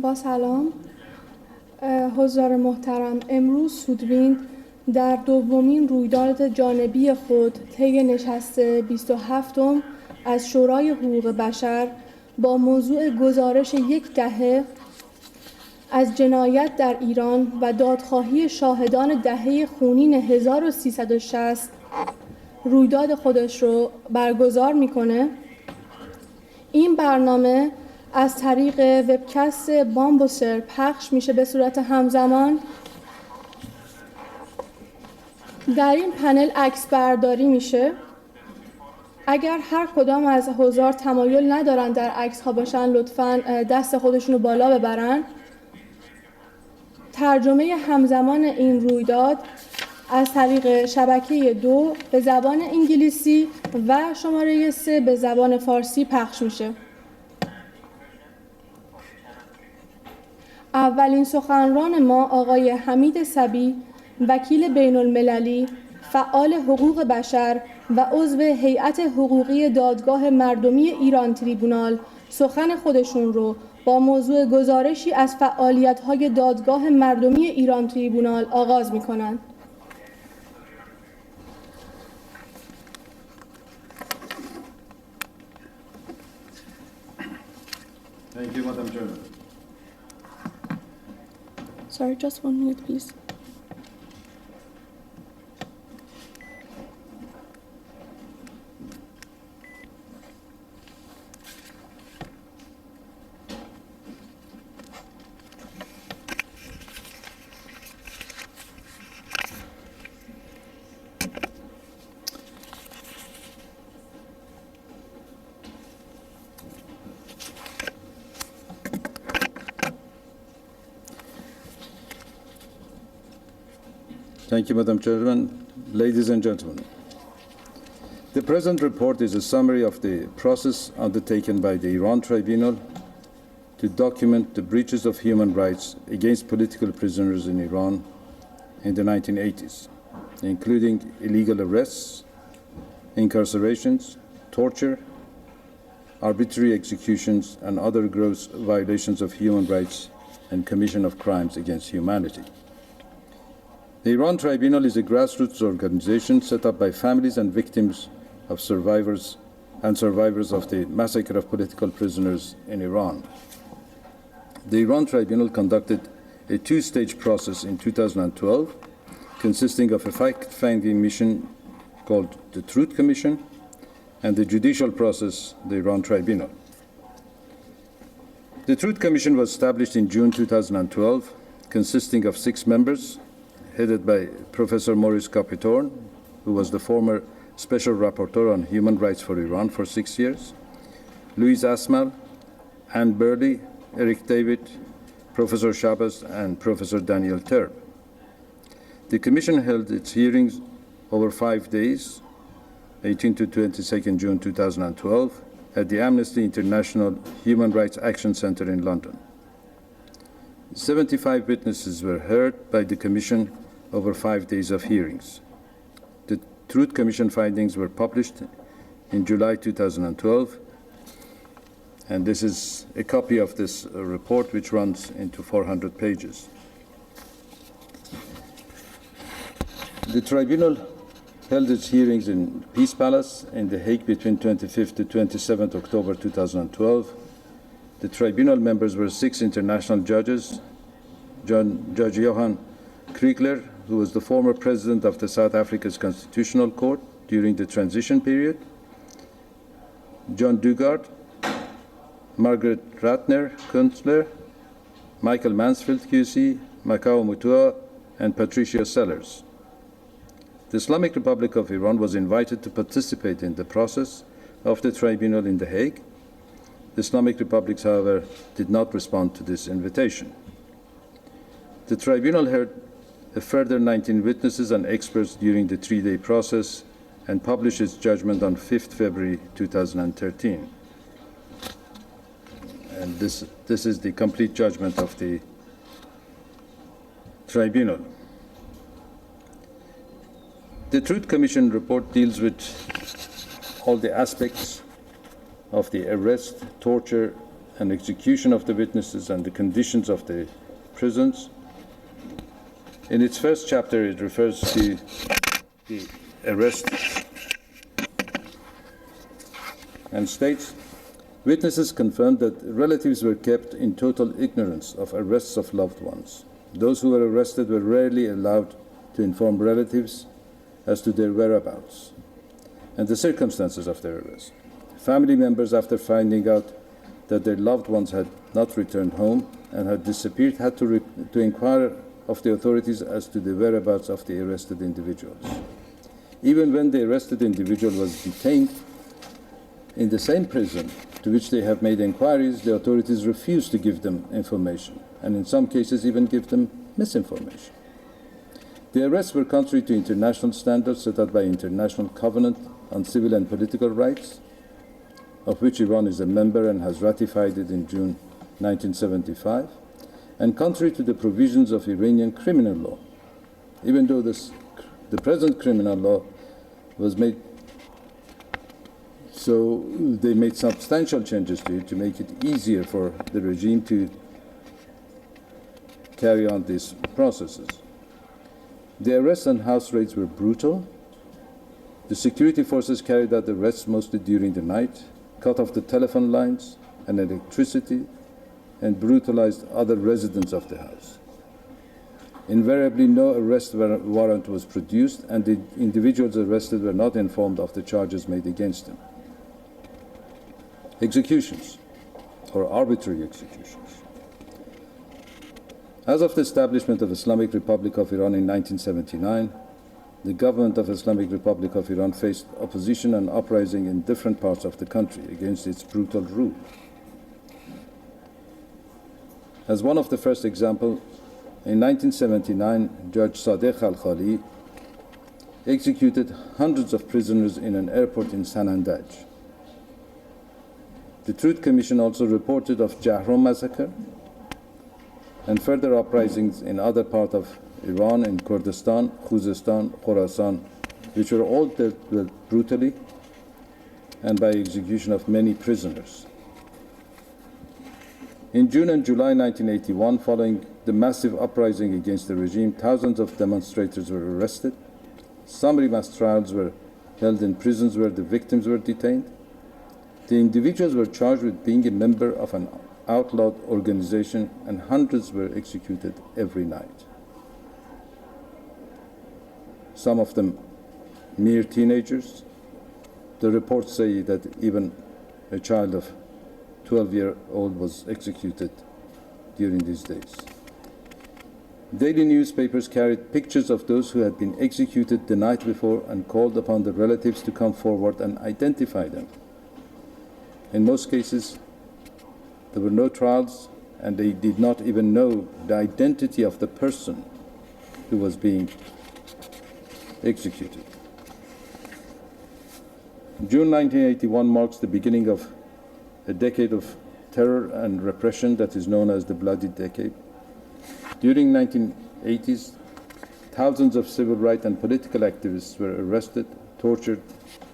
با سلام حضار محترم، امروز سودویند در دومین رویداد جانبی خود طی نشست 27م از شورای حقوق بشر با موضوع گزارش یک دهه از جنایت در ایران و دادخواهی شاهدان دهه خونین 1360 رویداد خودش رو برگزار میکنه. این برنامه از طریق وبکست بامبوسر پخش میشه به صورت همزمان. در این پنل عکس برداری میشه. اگر هر کدام از حضار تمایل ندارن در عکس ها باشن، لطفاً دست خودشونو بالا ببرن. ترجمه همزمان این رویداد از طریق شبکه 2 به زبان انگلیسی و شماره 3 به زبان فارسی پخش میشه. اولین سخنران ما آقای حمید سبی، وکیل بین المللی، فعال حقوق بشر و عضو هیئت حقوقی دادگاه مردمی ایران تریبونال، سخن خودشون رو با موضوع گزارشی از فعالیتهای دادگاه مردمی ایران تریبونال آغاز می‌کنند. Thank you, Madam Chairman. Sorry, just 1 minute, please. Thank you, Madam Chairman. Ladies and gentlemen, the present report is a summary of the process undertaken by the Iran Tribunal to document the breaches of human rights against political prisoners in Iran in the 1980s, including illegal arrests, incarcerations, torture, arbitrary executions, and other gross violations of human rights and commission of crimes against humanity. The Iran Tribunal is a grassroots organization set up by families and victims of survivors of the massacre of political prisoners in Iran. The Iran Tribunal conducted a two-stage process in 2012, consisting of a fact-finding mission called the Truth Commission and the judicial process, the Iran Tribunal. The Truth Commission was established in June 2012, consisting of 6 members, headed by Professor Maurice Capitorn, who was the former Special Rapporteur on Human Rights for Iran for 6 years, Louise Asmal, Anne Burley, Eric David, Professor Shabazz, and Professor Daniel Terp. The Commission held its hearings over 5 days, 18 to 22 June 2012, at the Amnesty International Human Rights Action Centre in London. 75 witnesses were heard by the Commission over 5 days of hearings. The Truth Commission findings were published in July 2012, and this is a copy of this report, which runs into 400 pages. The Tribunal held its hearings in Peace Palace in The Hague between 25th to 27th October 2012. The Tribunal members were 6 international judges: Judge Johan Kriegler, who was the former president of the South Africa's Constitutional Court during the transition period; John Dugard, Margaret Ratner Kunstler, Michael Mansfield QC, Macau Mutua, and Patricia Sellers. The Islamic Republic of Iran was invited to participate in the process of the Tribunal in The Hague. The Islamic republics, however, did not respond to this invitation. The Tribunal heard a further 19 witnesses and experts during the 3-day process and published its judgment on 5th February 2013. And this is the complete judgment of the Tribunal. The Truth Commission report deals with all the aspects of the arrest, torture, and execution of the witnesses and the conditions of the prisons. In its first chapter, it refers to the arrest and states, witnesses confirmed that relatives were kept in total ignorance of arrests of loved ones. Those who were arrested were rarely allowed to inform relatives as to their whereabouts and the circumstances of their arrest. Family members, after finding out that their loved ones had not returned home and had disappeared, had to inquire of the authorities as to the whereabouts of the arrested individuals. Even when the arrested individual was detained in the same prison to which they have made inquiries, the authorities refused to give them information, and in some cases even give them misinformation. The arrests were contrary to international standards set out by International Covenant on Civil and Political Rights, of which Iran is a member and has ratified it in June 1975, and contrary to the provisions of Iranian criminal law, even though the present criminal law was made, so they made substantial changes to it to make it easier for the regime to carry on these processes. The arrests and house raids were brutal. The security forces carried out the arrests mostly during the night, cut off the telephone lines and electricity, and brutalized other residents of the house. Invariably, no arrest warrant was produced, and the individuals arrested were not informed of the charges made against them. Executions, or arbitrary executions. As of the establishment of Islamic Republic of Iran in 1979, the government of Islamic Republic of Iran faced opposition and uprising in different parts of the country against its brutal rule. As one of the first examples, in 1979, Judge Sadegh Al-Khali executed hundreds of prisoners in an airport in Sanandaj. The Truth Commission also reported of Jahrom massacre and further uprisings in other parts of Iran, in Kurdistan, Khuzestan, Khorasan, which were all dealt with brutally and by execution of many prisoners. In June and July 1981, following the massive uprising against the regime, thousands of demonstrators were arrested. Summary mass trials were held in prisons where the victims were detained. The individuals were charged with being a member of an outlawed organization, and hundreds were executed every night. Some of them mere teenagers. The reports say that even a child of 12-year-old was executed during these days. Daily newspapers carried pictures of those who had been executed the night before and called upon the relatives to come forward and identify them. In most cases, there were no trials, and they did not even know the identity of the person who was being executed. June 1981 marks the beginning of a decade of terror and repression that is known as the Bloody Decade. During the 1980s, thousands of civil rights and political activists were arrested, tortured,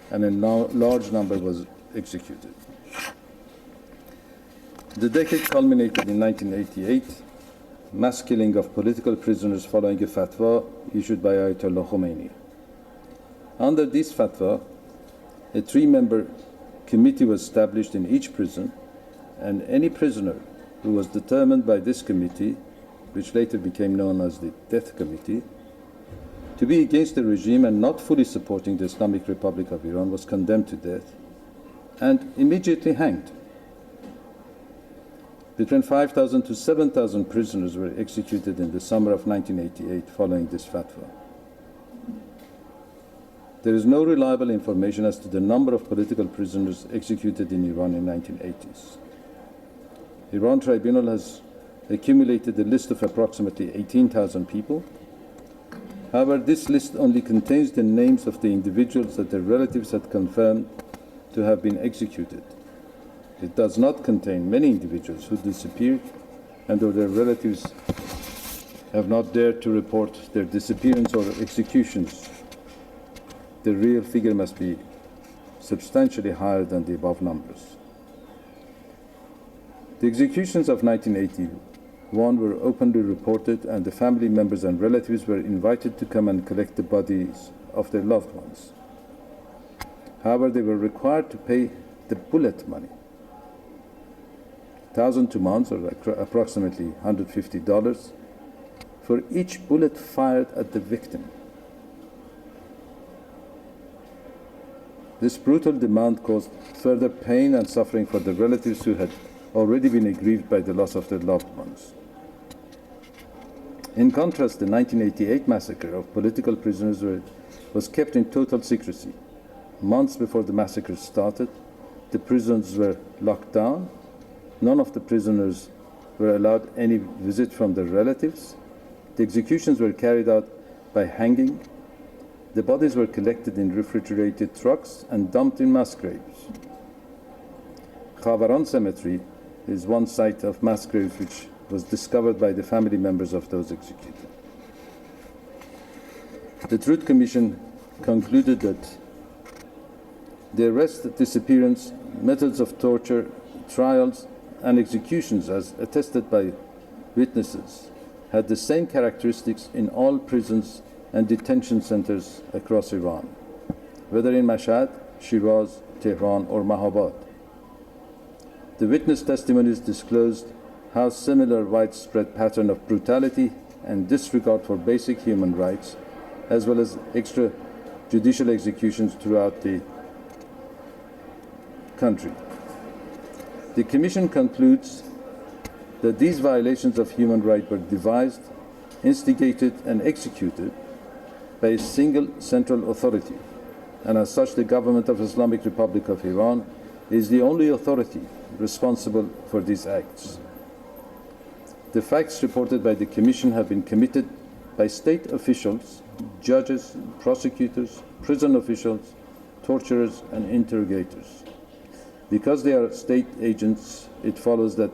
and a large number was executed. The decade culminated in 1988, mass killing of political prisoners following a fatwa issued by Ayatollah Khomeini. Under this fatwa, a 3-member committee was established in each prison, and any prisoner who was determined by this committee, which later became known as the Death Committee, to be against the regime and not fully supporting the Islamic Republic of Iran was condemned to death and immediately hanged. Between 5,000 to 7,000 prisoners were executed in the summer of 1988 following this fatwa. There is no reliable information as to the number of political prisoners executed in Iran in the 1980s. Iran Tribunal has accumulated a list of approximately 18,000 people. However, this list only contains the names of the individuals that their relatives had confirmed to have been executed. It does not contain many individuals who disappeared, and though their relatives have not dared to report their disappearance or executions, the real figure must be substantially higher than the above numbers. The executions of 1981 were openly reported, and the family members and relatives were invited to come and collect the bodies of their loved ones. However, they were required to pay the bullet money, 1,000 tumans, or approximately $150, for each bullet fired at the victim. This brutal demand caused further pain and suffering for the relatives who had already been aggrieved by the loss of their loved ones. In contrast, the 1988 massacre of political prisoners was kept in total secrecy. Months before the massacre started, the prisons were locked down. None of the prisoners were allowed any visit from their relatives. The executions were carried out by hanging. The bodies were collected in refrigerated trucks and dumped in mass graves. Khavaran Cemetery is one site of mass graves which was discovered by the family members of those executed. The Truth Commission concluded that the arrest, disappearance, methods of torture, trials, and executions, as attested by witnesses, had the same characteristics in all prisons and detention centers across Iran, whether in Mashhad, Shiraz, Tehran, or Mahabad. The witness testimonies disclosed how similar widespread pattern of brutality and disregard for basic human rights, as well as extrajudicial executions throughout the country. The Commission concludes that these violations of human rights were devised, instigated, and executed by a single central authority, and as such the government of the Islamic Republic of Iran is the only authority responsible for these acts. The facts reported by the Commission have been committed by state officials, judges, prosecutors, prison officials, torturers, and interrogators. Because they are state agents, it follows that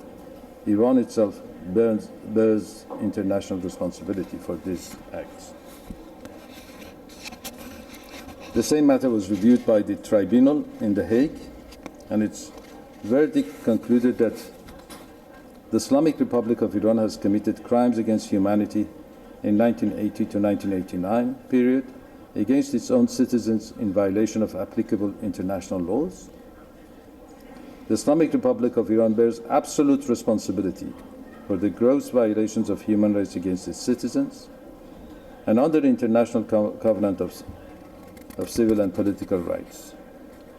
Iran itself bears international responsibility for these acts. The same matter was reviewed by the Tribunal in The Hague, and its verdict concluded that the Islamic Republic of Iran has committed crimes against humanity in 1980 to 1989 period against its own citizens in violation of applicable international laws. The Islamic Republic of Iran bears absolute responsibility for the gross violations of human rights against its citizens, and under the International Covenant of Civil and Political Rights.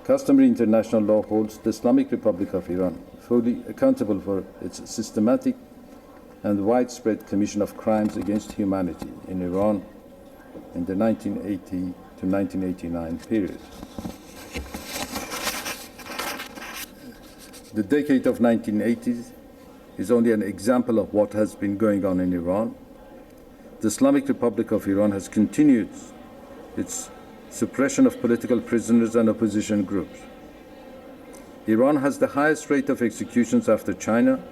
Customary international law holds the Islamic Republic of Iran fully accountable for its systematic and widespread commission of crimes against humanity in Iran in the 1980 to 1989 period. The decade of 1980s is only an example of what has been going on in Iran. The Islamic Republic of Iran has continued its suppression of political prisoners and opposition groups. Iran has the highest rate of executions after China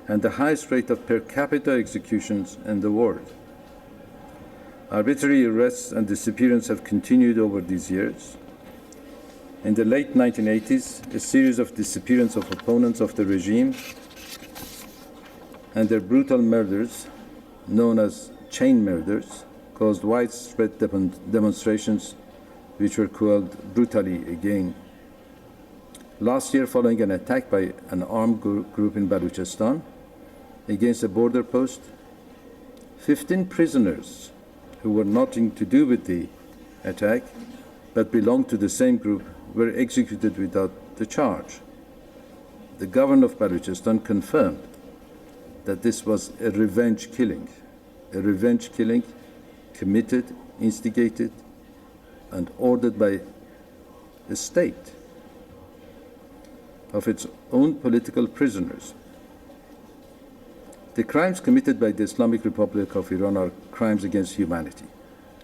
and the highest rate of per capita executions in the world. Arbitrary arrests and disappearances have continued over these years. In the late 1980s, a series of disappearances of opponents of the regime and their brutal murders, known as chain murders, caused widespread demonstrations which were quelled brutally again. Last year, following an attack by an armed group in Balochistan against a border post, 15 prisoners who were nothing to do with the attack but belonged to the same group were executed without the charge. The governor of Balochistan confirmed that this was a revenge killing committed, instigated, and ordered by a state of its own political prisoners. The crimes committed by the Islamic Republic of Iran are crimes against humanity.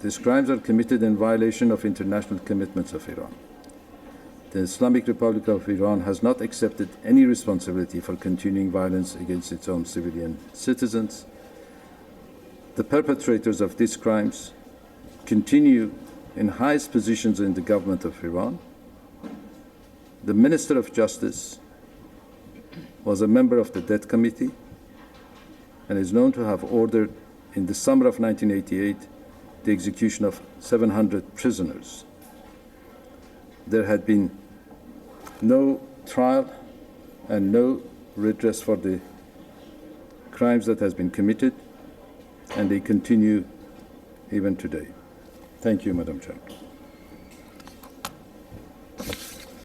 These crimes are committed in violation of international commitments of Iran. The Islamic Republic of Iran has not accepted any responsibility for continuing violence against its own civilian citizens. The perpetrators of these crimes continue in highest positions in the government of Iran. The Minister of Justice, was a member of the Death Committee and is known to have ordered in the summer of 1988 the execution of 700 prisoners. There had been no trial and no redress for the crimes that has been committed, and they continue even today. Thank you, Madam Chair.